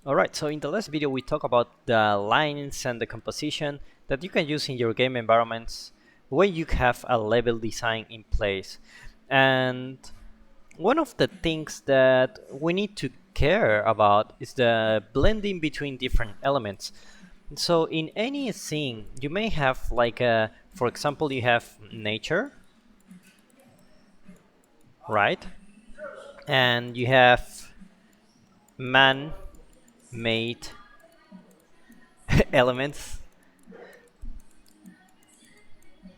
Alright, so in the last video we talked about the lines and the composition that you can use in your game environments when you have a level design in place. And one of the things that we need to care about is the blending between different elements. So in any scene, you may have like for example, you have nature, right? And you have man-made elements.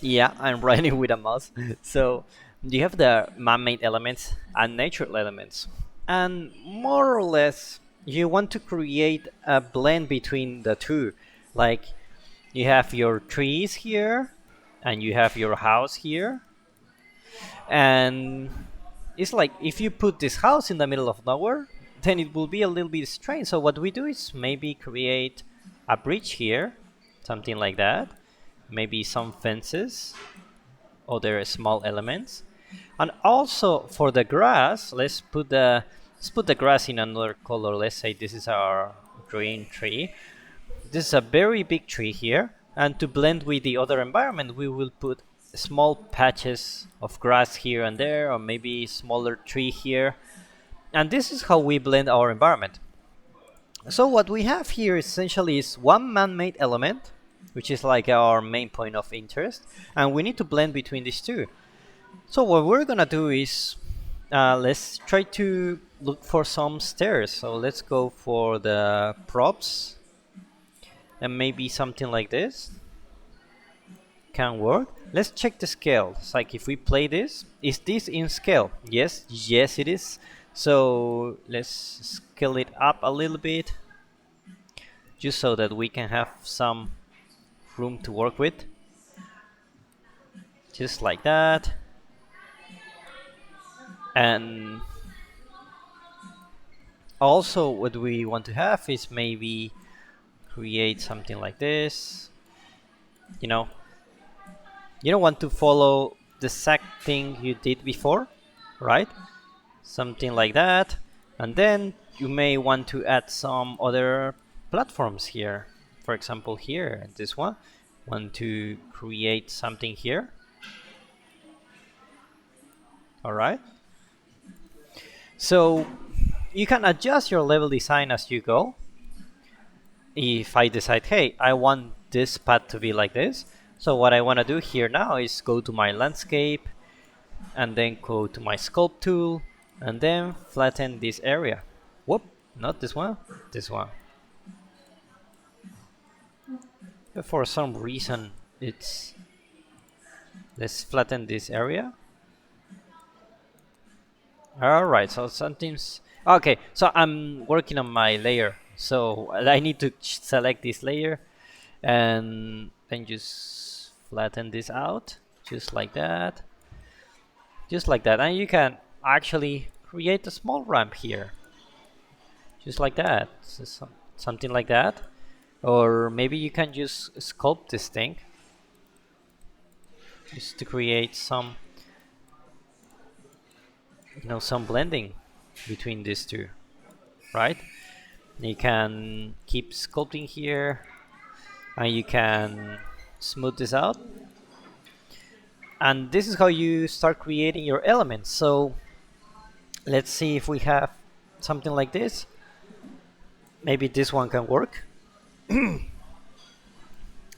Yeah, I'm writing with a mouse. So you have the man-made elements and natural elements. And more or less, you want to create a blend between the two. Like you have your trees here, and you have your house here. And it's like if you put this house in the middle of nowhere, then it will be a little bit strange. So what we do is maybe create a bridge here, something like that. Maybe some fences, other small elements. And also for the grass, let's put the grass in another color. Let's say this is our green tree. This is a very big tree here, and to blend with the other environment, we will put small patches of grass here and there, or maybe smaller tree here. And this is how we blend our environment. So what we have here essentially is one man-made element, which is like our main point of interest, and we need to blend between these two. So what we're gonna do is let's try to look for some stairs. So let's go for the props, and maybe something like this can work. Let's check the scale. It's like if we play this, is this in scale? Yes it is. So let's scale it up a little bit, just so that we can have some room to work with. Just like that. And also what we want to have is maybe create something like this. You know, you don't want to follow the exact thing you did before, right? Something like that. And then you may want to add some other platforms here. For example, here, this one. Want to create something here. All right. So you can adjust your level design as you go. If I decide, hey, I want this path to be like this, so what I want to do here now is go to my landscape and then go to my sculpt tool and then flatten this area. Whoop, not this one, this one. But for some reason it's, let's flatten this area. Alright, so sometimes, okay, so I'm working on my layer, so I need to select this layer and then just flatten this out, just like that, and you can actually create a small ramp here, just like that. So something like that. Or maybe you can just sculpt this thing just to create some, some blending between these two, right? You can keep sculpting here, and you can smooth this out. And this is how you start creating your elements. So let's see if we have something like this. Maybe this one can work.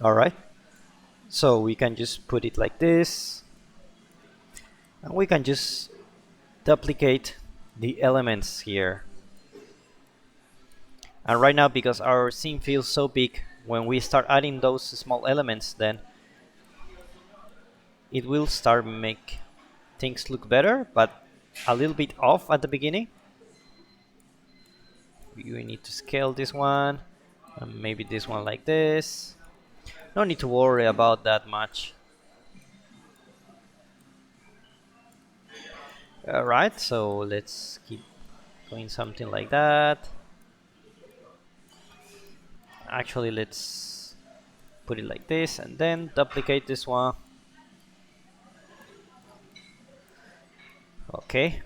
All right. So we can just put it like this, and we can just duplicate the elements here. And right now, because our scene feels so big, when we start adding those small elements, then it will start make things look better, but a little bit off at the beginning. We need to scale this one, and maybe this one like this. No need to worry about that much. Alright, so let's keep going something like that. Actually, let's put it like this and then duplicate this one. Okay.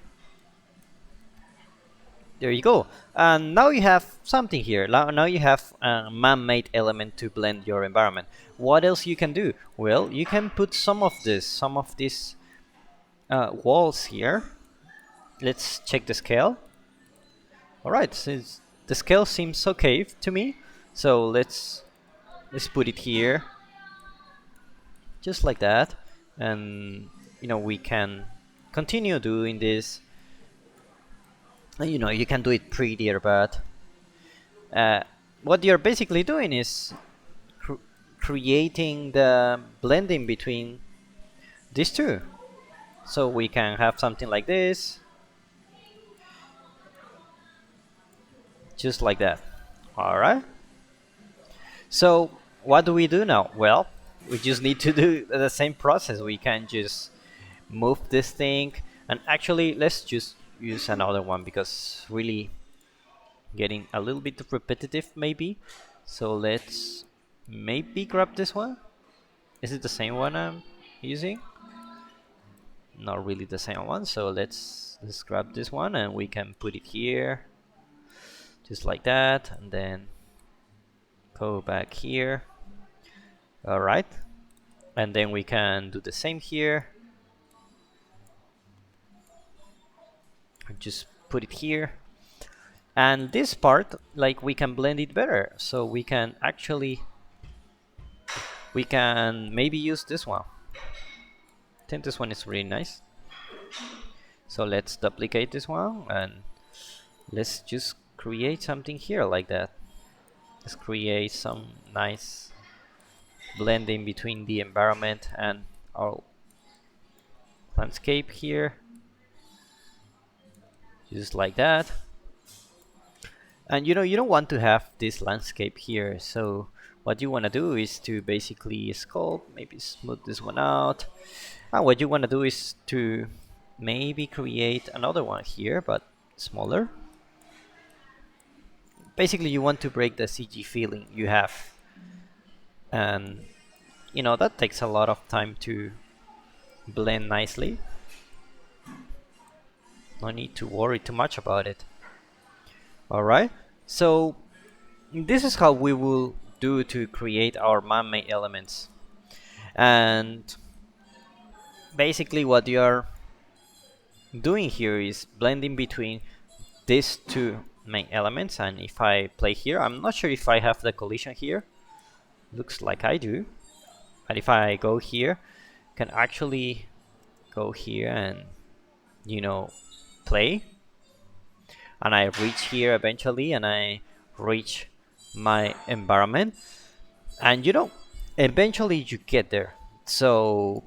There you go. And now you have something here. Now you have a man-made element to blend your environment. What else you can do? Well, you can put some of these walls here. Let's check the scale. Alright, since the scale seems okay to me, so let's put it here, just like that, and we can continue doing this. You can do it prettier, but what you're basically doing is creating the blending between these two. So we can have something like this, just like that. Alright. So what do we do now? Well, we just need to do the same process. We can just move this thing, and actually let's just use another one because really getting a little bit repetitive maybe. So let's maybe grab this one. Is it the same one I'm using? Not really the same one, so let's grab this one and we can put it here, just like that, and then go back here. Alright, and then we can do the same here. Just put it here, and this part, like, we can blend it better, so we can maybe use this one. I think this one is really nice. So let's duplicate this one and let's just create something here like that. Let's create some nice blending between the environment and our landscape here, just like that. And you don't want to have this landscape here, so what you want to do is to basically sculpt, maybe smooth this one out. And what you want to do is to maybe create another one here, but smaller. Basically you want to break the CG feeling you have, and that takes a lot of time to blend nicely. No need to worry too much about it. Alright, so this is how we will do to create our man-made elements. And basically what you are doing here is blending between these two main elements. And if I play here, I'm not sure if I have the collision here. Looks like I do. And if I go here, I can actually go here and play, and I reach here eventually, and I reach my environment, and eventually you get there. So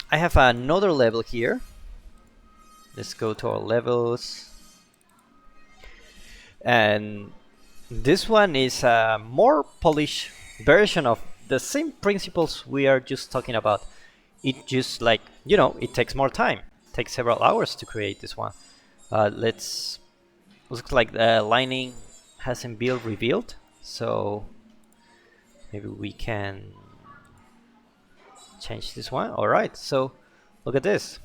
I have another level here. Let's go to our levels, and this one is a more polished version of the same principles we are just talking about. It just it takes more time. It takes several hours to create this one. Looks like the lining hasn't been revealed, so maybe we can change this one. Alright, so look at this.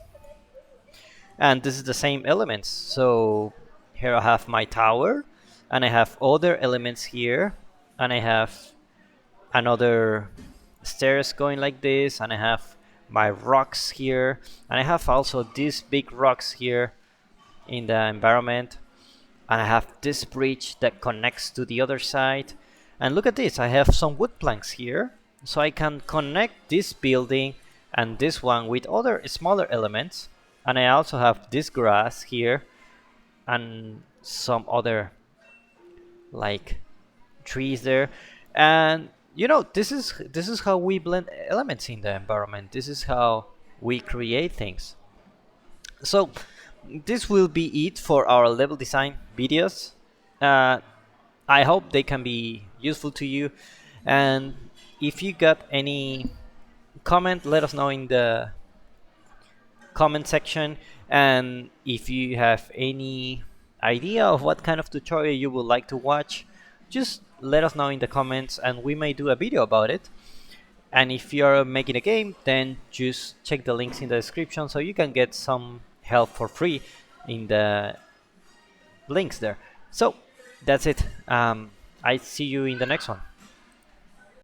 And this is the same elements. So here I have my tower, and I have other elements here, and I have another stairs going like this, and I have my rocks here, and I have also these big rocks here in the environment, and I have this bridge that connects to the other side. And look at this, I have some wood planks here, so I can connect this building and this one with other smaller elements. And I also have this grass here and some other like trees there. And this is how we blend elements in the environment. This is how we create things. So this will be it for our level design videos. I hope they can be useful to you, and if you got any comment, let us know in the comment section. And if you have any idea of what kind of tutorial you would like to watch, just let us know in the comments and we may do a video about it. And if you're making a game, then just check the links in the description so you can get some help for free in the links there. So that's it. I see you in the next one.